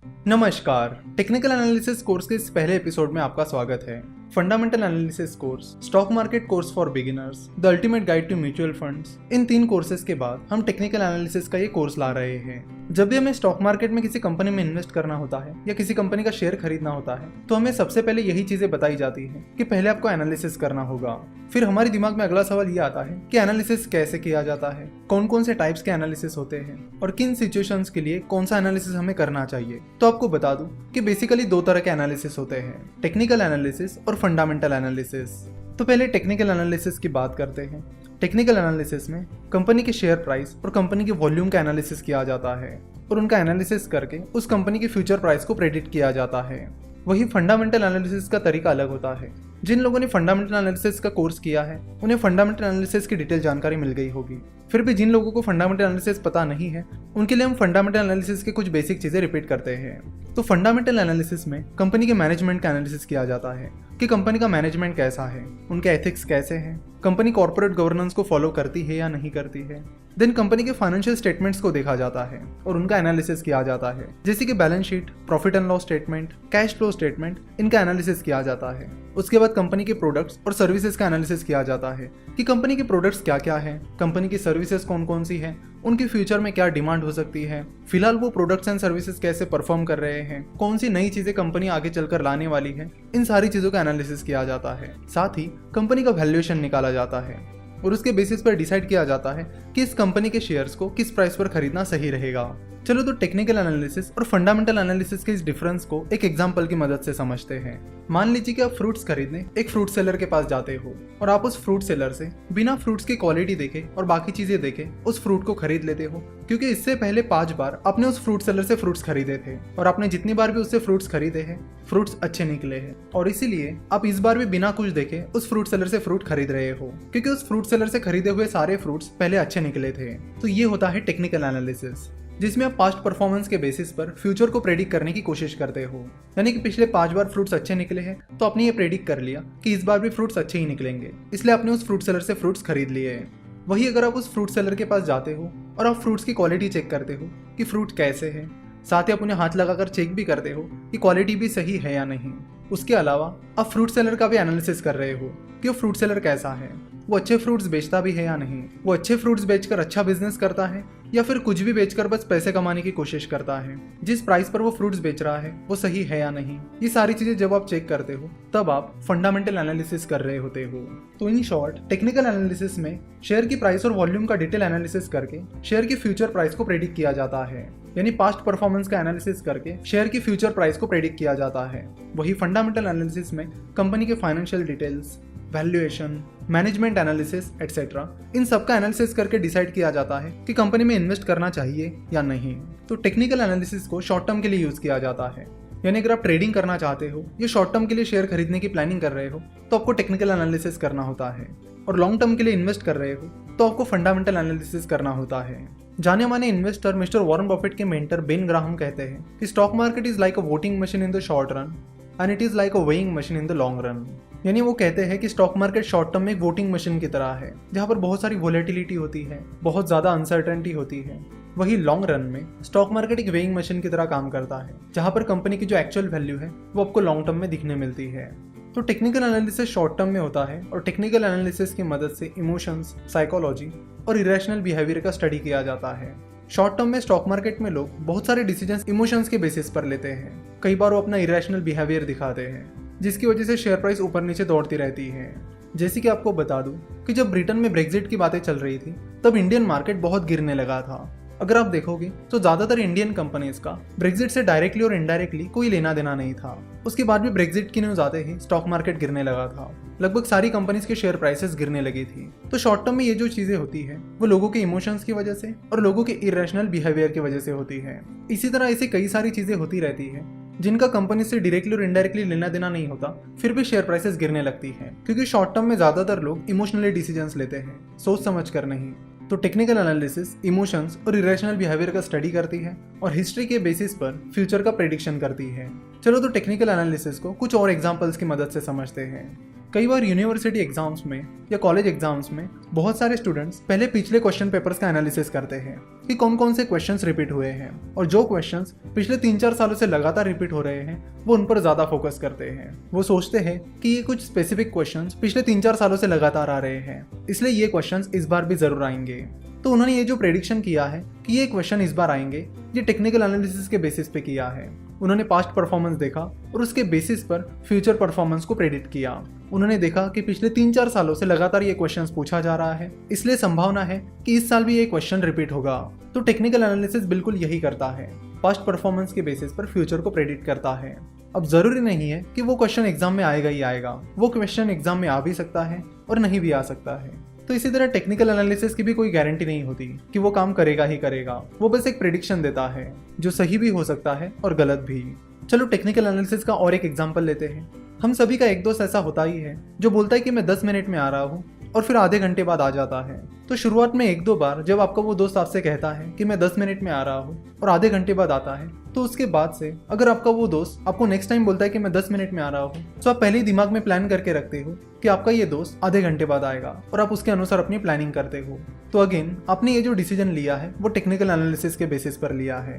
नमस्कार। Technical analysis course के इस पहले एपिसोड में आपका स्वागत है। Fundamental analysis course, stock market course for beginners, the ultimate guide to mutual funds, इन 3 कोर्सेज के बाद हम टेक्निकल एनालिसिस का ये कोर्स ला रहे हैं। जब भी हमें स्टॉक मार्केट में किसी कंपनी में इन्वेस्ट करना होता है या किसी कंपनी का शेयर खरीदना होता है तो हमें सबसे पहले यही चीजें बताई जाती है कि पहले आपको एनालिसिस करना होगा। फिर हमारे दिमाग में अगला सवाल ये आता है कि एनालिसिस कैसे किया जाता है, कौन कौन से टाइप्स के एनालिसिस होते हैं और किन सिचुएशंस के लिए कौन सा एनालिसिस हमें करना चाहिए। तो आपको बता दूं कि बेसिकली 2 तरह के एनालिसिस होते हैं, टेक्निकल एनालिसिस और फंडामेंटल एनालिसिस। तो पहले टेक्निकल एनालिसिस की बात करते हैं। टेक्निकल एनालिसिस में कंपनी के शेयर प्राइस और कंपनी के वॉल्यूम का एनालिसिस किया जाता है और उनका एनालिसिस करके उस कंपनी के फ्यूचर प्राइस को प्रेडिक्ट किया जाता है। वही फंडामेंटल एनालिसिस का तरीका अलग होता है। जिन लोगों ने फंडामेंटल एनालिसिस का कोर्स किया है उन्हें फंडामेंटल एनालिसिस की डिटेल जानकारी मिल गई होगी। फिर भी जिन लोगों को फंडामेंटल एनालिसिस पता नहीं है उनके लिए हम फंडामेंटल एनालिसिस के कुछ बेसिक चीजें रिपीट करते हैं। तो फंडामेंटल एनालिसिस में कंपनी के मैनेजमेंट का एनालिसिस किया जाता है कि कंपनी का मैनेजमेंट कैसा है, उनके एथिक्स कैसे हैं, कंपनी कॉर्पोरेट गवर्नेंस को फॉलो करती है या नहीं करती है। देन कंपनी के फाइनेंशियल स्टेटमेंट्स को देखा जाता है और उनका एनालिसिस किया जाता है, जैसे कि balance sheet, profit and loss statement, cash flow statement, इनका एनालिसिस किया जाता है। उसके बाद कंपनी के प्रोडक्ट्स और सर्विसेज का एनालिसिस किया जाता है कि कंपनी के प्रोडक्ट्स क्या क्या है, कंपनी की सर्विसेज कौन कौन सी हैं, उनकी फ्यूचर में क्या डिमांड हो सकती है, फिलहाल वो प्रोडक्ट्स एंड सर्विसेज कैसे परफॉर्म कर रहे हैं, कौन सी नई चीजें कंपनी आगे चलकर लाने वाली है। इन सारी चीजों का एनालिसिस किया जाता है। साथ ही कंपनी का वैल्यूएशन निकाला जाता है और उसके बेसिस पर डिसाइड किया जाता है कि इस कंपनी के शेयर्स को किस प्राइस पर खरीदना सही रहेगा। चलो तो टेक्निकल एनालिसिस और फंडामेंटल एनालिसिस के इस डिफरेंस को एक एग्जांपल की मदद से समझते हैं। मान लीजिए कि आप फ्रूट्स खरीदने एक फ्रूट सेलर के पास जाते हो और आप उस फ्रूट सेलर से बिना फ्रूट्स की क्वालिटी देखे और बाकी चीजें देखे उस फ्रूट को खरीद लेते हो, क्योंकि इससे पहले 5 बार आपने उस फ्रूट सेलर से फ्रूट्स खरीदे थे और आपने जितनी बार भी उससे फ्रूट्स खरीदे हैं फ्रूट्स अच्छे निकले हैं और इसीलिए आप इस बार भी बिना कुछ देखे उस फ्रूट सेलर से फ्रूट खरीद रहे हो, क्योंकि उस फ्रूट सेलर से खरीदे हुए सारे फ्रूट्स पहले अच्छे निकले थे। तो ये होता है टेक्निकल एनालिसिस, जिसमें आप पास्ट परफॉर्मेंस के बेसिस पर फ्यूचर को प्रेडिक्ट करने की कोशिश करते हो। यानी कि पिछले 5 बार फ्रूट्स अच्छे निकले हैं तो आपने ये प्रेडिक्ट कर लिया कि इस बार भी फ्रूट्स अच्छे ही निकलेंगे, इसलिए आपने उस फ्रूट सेलर से फ्रूट्स खरीद लिए हैं। वही अगर आप उस फ्रूट सेलर के पास जाते हो और आप फ्रूट्स की क्वालिटी चेक करते हो कि फ्रूट कैसे है, साथ ही आप उन्हें हाथ लगाकर चेक भी करते हो कि क्वालिटी भी सही है या नहीं। उसके अलावा आप फ्रूट सेलर का भी एनालिसिस कर रहे हो कि वो फ्रूट सेलर कैसा है, वो अच्छे फ्रूट्स बेचता भी है या नहीं, वो अच्छे फ्रूट्स बेचकर अच्छा बिजनेस करता है या फिर कुछ भी बेचकर बस पैसे कमाने की कोशिश करता है, जिस प्राइस पर वो फ्रूट्स बेच रहा है वो सही है या नहीं। ये सारी चीजें जब आप चेक करते हो तब आप फंडामेंटल एनालिसिस कर रहे होते हो। तो इन शॉर्ट टेक्निकल एनालिसिस में शेयर की प्राइस और वॉल्यूम का डिटेल एनालिसिस करके शेयर की फ्यूचर प्राइस को प्रेडिक्ट किया जाता है, यानी पास्ट परफॉर्मेंस का एनालिसिस करके शेयर की फ्यूचर प्राइस को प्रेडिक्ट किया जाता है। वही फंडामेंटल एनालिसिस में कंपनी के financial details, valuation, management analysis etcetera, इन सब का एनालिसिस करके डिसाइड किया जाता है कि कंपनी में इन्वेस्ट करना चाहिए या नहीं। तो टेक्निकल एनालिसिस को शॉर्ट टर्म के लिए यूज किया जाता है, यानी अगर आप ट्रेडिंग करना चाहते हो या शॉर्ट टर्म के लिए शेयर खरीदने की प्लानिंग कर रहे हो तो आपको टेक्निकल एनालिसिस करना होता है, और लॉन्ग टर्म के लिए इन्वेस्ट कर रहे हो तो आपको फंडामेंटल एनालिसिस करना होता है। जाने माने इन्वेस्टर मिस्टर वॉरेन बफेट के मेंटर बेन ग्राहम कहते हैं कि stock market is like a voting machine in the short run and it is like a weighing machine in the long run. यानी वो कहते हैं कि स्टॉक मार्केट शॉर्ट टर्म में एक वोटिंग मशीन की तरह है जहां पर बहुत सारी वोलेटिलिटी होती है, बहुत ज्यादा अनसर्टेनिटी होती है। वही लॉन्ग रन में स्टॉक मार्केट एक वेइंग मशीन की तरह काम करता है जहां पर कंपनी की जो एक्चुअल वैल्यू है वो आपको लॉन्ग टर्म में दिखने मिलती है। तो टेक्निकल एनालिसिस शॉर्ट टर्म में होता है और टेक्निकल एनालिसिस की मदद से इमोशंस, साइकोलॉजी और इरेशनल बिहेवियर का स्टडी किया जाता है। शॉर्ट टर्म में स्टॉक मार्केट में लोग बहुत सारे डिसीजंस इमोशंस के बेसिस पर लेते हैं। कई बार वो अपना इरेशनल बिहेवियर दिखाते हैं जिसकी वजह से शेयर प्राइस ऊपर नीचे दौड़ती रहती है। जैसे कि आपको बता दूं कि जब ब्रिटेन में ब्रेक्जिट की बातें चल रही थी तब इंडियन मार्केट बहुत गिरने लगा था। अगर आप देखोगे तो ज्यादातर इंडियन कंपनीज का ब्रेक्जिट से डायरेक्टली और इनडायरेक्टली कोई लेना देना नहीं था। उसके बाद भी ब्रेक्जिट की न्यूज आते ही स्टॉक मार्केट गिरने लगा था, लगभग सारी कंपनीज के शेयर प्राइसेस गिरने लगी थी। तो शॉर्ट टर्म में ये जो चीजें होती है वो लोगों के इमोशंस की वजह से और लोगों के इरेशनल बिहेवियर की वजह से होती है। इसी तरह ऐसे कई सारी चीजें होती रहती है जिनका कंपनी से डायरेक्टली और इनडायरेक्टली लेना देना नहीं होता, फिर भी शेयर प्राइसेस गिरने लगती है, क्योंकि शॉर्ट टर्म में ज्यादातर लोग इमोशनली डिसीजंस लेते हैं, सोच समझ कर नहीं। तो टेक्निकल एनालिसिस इमोशंस और इरेशनल बिहेवियर का स्टडी करती है और हिस्ट्री के बेसिस पर फ्यूचर का प्रेडिक्शन करती है। चलो तो टेक्निकल एनालिसिस को कुछ और एग्जांपल्स की मदद से समझते हैं। कई बार यूनिवर्सिटी एग्जाम्स में या कॉलेज एग्जाम्स में बहुत सारे स्टूडेंट्स पहले पिछले क्वेश्चन पेपर्स का एनालिसिस करते हैं कि कौन कौन से क्वेश्चंस रिपीट हुए हैं, और जो क्वेश्चंस पिछले 3-4 सालों से लगातार रिपीट हो रहे हैं वो उन पर ज़्यादा फोकस करते हैं। वो सोचते हैं कि ये कुछ स्पेसिफिक क्वेश्चंस पिछले 3-4 सालों से लगातार आ रहे हैं, इसलिए ये क्वेश्चंस इस बार भी ज़रूर आएंगे। तो उन्होंने ये जो प्रेडिक्शन किया है कि ये क्वेश्चन इस बार आएंगे, ये टेक्निकल एनालिसिस के बेसिस पे किया है। उन्होंने पास्ट परफॉर्मेंस देखा और उसके बेसिस पर फ्यूचर परफॉर्मेंस को प्रेडिक्ट किया। उन्होंने देखा कि पिछले 3-4 सालों से लगातार ये क्वेश्चंस पूछा जा रहा है, इसलिए संभावना है कि इस साल भी ये क्वेश्चन रिपीट होगा। तो टेक्निकल एनालिसिस बिल्कुल यही करता है, पास्ट परफॉर्मेंस के बेसिस पर फ्यूचर को प्रेडिक्ट करता है। अब जरूरी नहीं है कि वो क्वेश्चन एग्जाम में आएगा ही आएगा, वो क्वेश्चन एग्जाम में आ भी सकता है और नहीं भी आ सकता है। तो इसी तरह टेक्निकल एनालिसिस की भी कोई गारंटी नहीं होती कि वो काम करेगा ही करेगा, वो बस एक प्रेडिक्शन देता है जो सही भी हो सकता है और गलत भी। चलो टेक्निकल एनालिसिस का और एक एग्जांपल लेते हैं। हम सभी का एक दोस्त ऐसा होता ही है जो बोलता है कि मैं 10 मिनट में आ रहा हूँ और फिर आधे घंटे बाद आ जाता है। तो शुरुआत में 1-2 बार जब आपका वो दोस्त आपसे कहता है कि मैं 10 मिनट में आ रहा हूँ और आधे घंटे बाद आता है, तो उसके बाद से अगर आपका वो दोस्त आपको नेक्स्ट टाइम बोलता है कि मैं 10 मिनट में आ रहा हूँ, तो आप पहले ही दिमाग में प्लान करके रखते हो कि आपका ये दोस्त आधे घंटे बाद आएगा और आप उसके अनुसार अपनी प्लानिंग करते हो। तो अगेन आपने ये जो डिसीजन लिया है वो टेक्निकल एनालिसिस के बेसिस पर लिया है।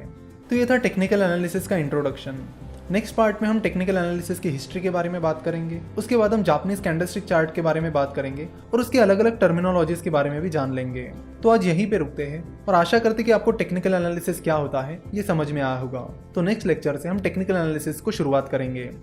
तो ये था टेक्निकल एनालिसिस का इंट्रोडक्शन। नेक्स्ट पार्ट में हम टेक्निकल एनालिसिस की हिस्ट्री के बारे में बात करेंगे, उसके बाद हम जापानीज कैंडलस्टिक चार्ट के बारे में बात करेंगे और उसके अलग अलग टर्मिनोलॉजीज के बारे में भी जान लेंगे। तो आज यहीं पे रुकते हैं और आशा करते कि आपको टेक्निकल एनालिसिस क्या होता है ये समझ में आया होगा। तो नेक्स्ट लेक्चर से हम टेक्निकल एनालिसिस को शुरुआत करेंगे।